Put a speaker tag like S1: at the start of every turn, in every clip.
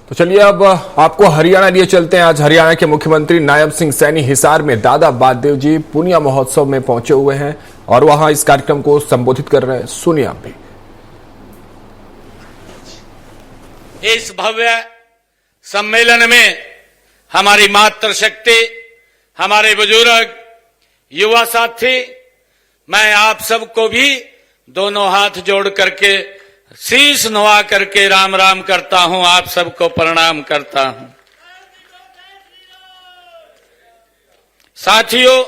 S1: तो चलिए अब आपको हरियाणा लिए चलते हैं। आज हरियाणा के मुख्यमंत्री नायब सिंह सैनी हिसार में दादा बालदेव जी पुनिया महोत्सव में पहुंचे हुए हैं और वहां इस कार्यक्रम को संबोधित कर रहे हैं। सुनिए आप भी।
S2: इस भव्य सम्मेलन में हमारी मातृशक्ति, हमारे बुजुर्ग, युवा साथी, मैं आप सबको भी दोनों हाथ जोड़ करके शीश नवा करके राम राम करता हूं, आप सबको प्रणाम करता हूं। साथियों,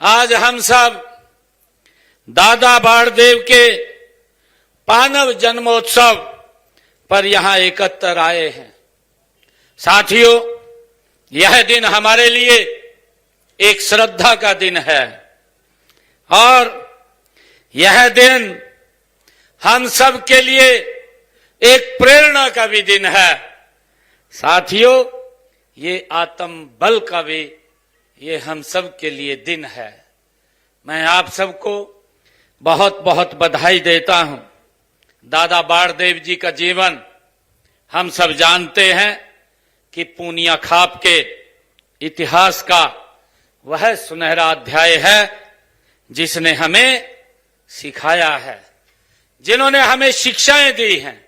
S2: आज हम सब दादा बालदेव के पावन जन्मोत्सव पर यहां एकत्र आए हैं। साथियों, यह दिन हमारे लिए एक श्रद्धा का दिन है और यह दिन हम सब के लिए एक प्रेरणा का भी दिन है। साथियों, ये आत्म बल का भी ये हम सब के लिए दिन है। मैं आप सबको बहुत बहुत बधाई देता हूं। दादा बालदेव जी का जीवन हम सब जानते हैं कि पूनिया खाप के इतिहास का वह सुनहरा अध्याय है जिसने हमें सिखाया है, जिन्होंने हमें शिक्षाएं दी हैं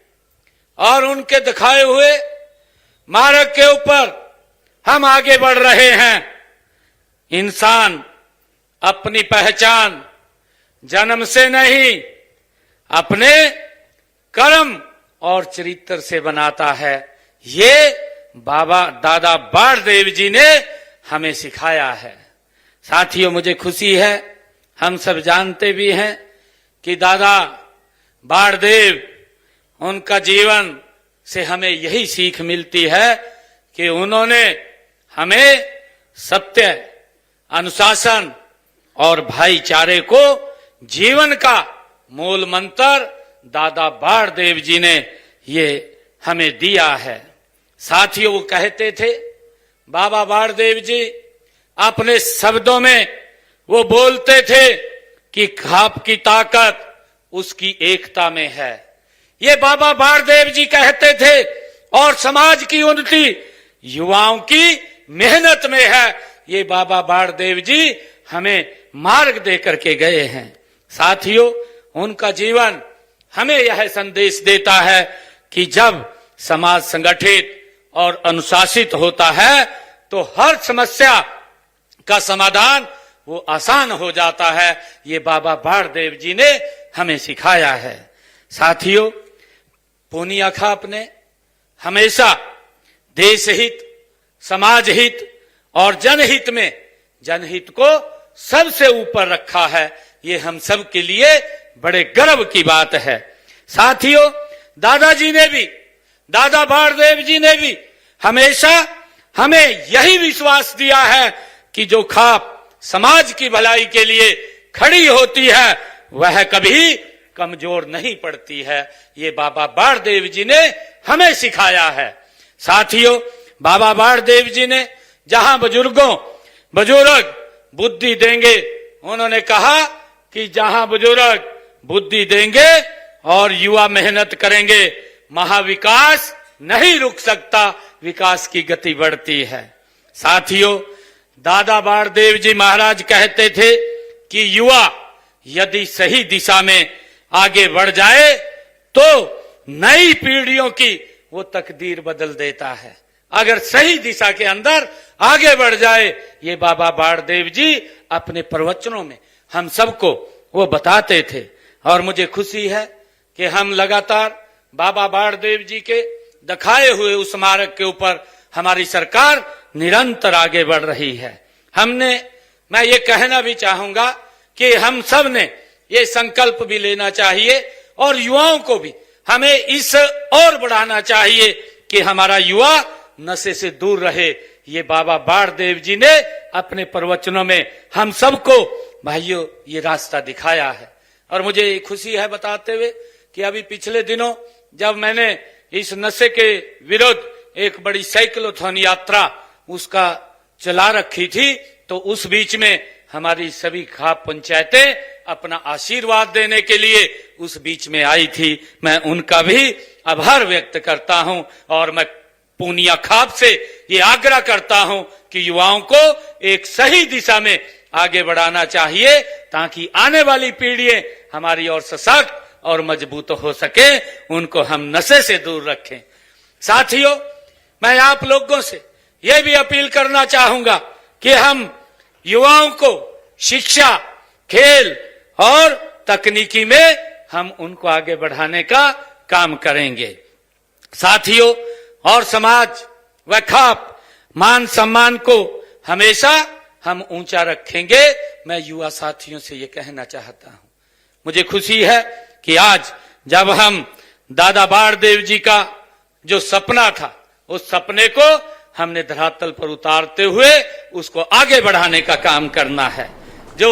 S2: और उनके दिखाए हुए मार्ग के ऊपर हम आगे बढ़ रहे हैं। इंसान अपनी पहचान जन्म से नहीं, अपने कर्म और चरित्र से बनाता है। ये बाबा दादा बालदेव जी ने हमें सिखाया है। साथियों, मुझे खुशी है, हम सब जानते भी हैं कि दादा बालदेव, उनका जीवन से हमें यही सीख मिलती है कि उन्होंने हमें सत्य, अनुशासन और भाईचारे को जीवन का मूल मंत्र दादा बालदेव जी ने ये हमें दिया है। साथियों, वो कहते थे, बाबा बालदेव जी अपने शब्दों में वो बोलते थे कि खाप की ताकत उसकी एकता में है। ये बाबा बालदेव जी कहते थे और समाज की उन्नति युवाओं की मेहनत में है। ये बाबा बालदेव जी हमें मार्ग दे करके गए हैं। साथियों, उनका जीवन हमें यह संदेश देता है कि जब समाज संगठित और अनुशासित होता है तो हर समस्या का समाधान वो आसान हो जाता है। ये बाबा बालदेव जी ने हमें सिखाया है। साथियों, पूनिया खाप ने हमेशा देश हित, समाज हित और जनहित में जनहित को सबसे ऊपर रखा है। ये हम सब के लिए बड़े गर्व की बात है। साथियों, दादा बालदेव जी ने भी हमेशा हमें यही विश्वास दिया है कि जो खाप समाज की भलाई के लिए खड़ी होती है वह कभी कमजोर नहीं पड़ती है। ये बाबा बालदेव जी ने हमें सिखाया है। साथियों, बाबा बालदेव जी ने जहां बुजुर्ग बुद्धि देंगे, उन्होंने कहा कि जहां बुजुर्ग बुद्धि देंगे और युवा मेहनत करेंगे, महाविकास नहीं रुक सकता, विकास की गति बढ़ती है। साथियों, दादा बालदेव जी महाराज कहते थे कि युवा यदि सही दिशा में आगे बढ़ जाए तो नई पीढ़ियों की वो तकदीर बदल देता है। अगर सही दिशा के अंदर आगे बढ़ जाए, ये बाबा बालदेव जी अपने प्रवचनों में हम सबको वो बताते थे। और मुझे खुशी है कि हम लगातार बाबा बालदेव जी के दिखाए हुए उस मार्ग के ऊपर हमारी सरकार निरंतर आगे बढ़ रही है। मैं ये कहना भी चाहूंगा कि हम सब ने ये संकल्प भी लेना चाहिए और युवाओं को भी हमें इस और बढ़ाना चाहिए कि हमारा युवा नशे से दूर रहे। ये बाबा बालदेव जी ने अपने प्रवचनों में हम सबको भाइयों ये रास्ता दिखाया है। और मुझे खुशी है बताते हुए कि अभी पिछले दिनों जब मैंने इस नशे के विरुद्ध एक बड़ी साइक्लोथॉन यात्रा उसका चला रखी थी, तो उस बीच में हमारी सभी खाप पंचायतें अपना आशीर्वाद देने के लिए उस बीच में आई थी। मैं उनका भी आभार व्यक्त करता हूं और मैं पूनिया खाप से ये आग्रह करता हूं कि युवाओं को एक सही दिशा में आगे बढ़ाना चाहिए ताकि आने वाली पीढ़ियां हमारी और सशक्त और मजबूत हो सके, उनको हम नशे से दूर रखें। साथियों, मैं आप लोगों से यह भी अपील करना चाहूंगा कि हम युवाओं को शिक्षा, खेल और तकनीकी में हम उनको आगे बढ़ाने का काम करेंगे। साथियों, और समाज व खाप मान सम्मान को हमेशा हम ऊंचा रखेंगे। मैं युवा साथियों से ये कहना चाहता हूं, मुझे खुशी है कि आज जब हम दादा बाढ़देव जी का जो सपना था, उस सपने को हमने धरातल पर उतारते हुए उसको आगे बढ़ाने का काम करना है। जो